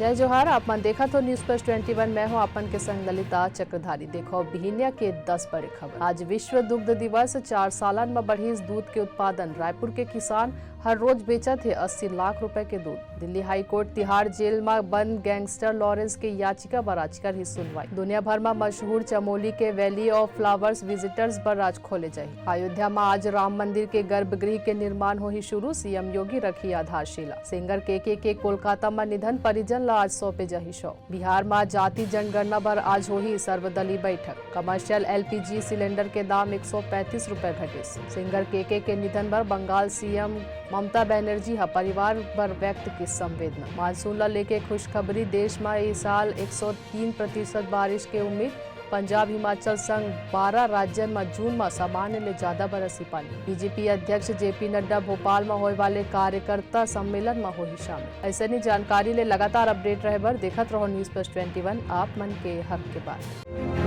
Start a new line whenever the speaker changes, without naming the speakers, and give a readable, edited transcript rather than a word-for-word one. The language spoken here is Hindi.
जय जोहार। आप मन देखा तो न्यूज प्लस 21। मैं हूं आपन के संग ललिता चक्रधारी। देखो बिहिनिया के 10 बड़े खबर। आज विश्व दुग्ध दिवस। 4 सालन में बढ़ी इस दूध के उत्पादन। रायपुर के किसान हर रोज बेचा थे 80 लाख रुपए के दूध। Delhi high court Tihar jail में बंद गैंगस्टर लॉरेंस की याचिका पर आज कर ही सुनवाई। दुनिया भर में मशहूर चमोली के वैली ऑफ फ्लावर्स विजिटर्स पर आज खोले जाए। अयोध्या में आज राम मंदिर के गर्भगृह के निर्माण हो ही शुरू। सीएम योगी रखी आधारशिला। सिंगर के कोलकाता में निधन। परिजन ला आज सौंपे जाही शव। बिहार में जाति जनगणना पर आज हो ही सर्वदलीय बैठक। कमर्शियल एलपीजी सिलेंडर के दाम 135 रुपए घटे। सिंगर के निधन पर बंगाल सीएम ममता बनर्जी परिवार पर व्यक्त की संवेदना। मानसून ला लेके खुशखबरी। देश में इस साल 103% बारिश के उम्मीद। पंजाब हिमाचल संग 12 राज्य में जून में सामान्य ले ज्यादा बरसी पानी। बीजेपी अध्यक्ष जेपी नड्डा भोपाल में होए वाले कार्यकर्ता सम्मेलन में हो ही शामिल। ऐसे नहीं जानकारी ले लगातार अपडेट रहे बर देखत रहो न्यूज प्लस 21 आप मन के हक के बात।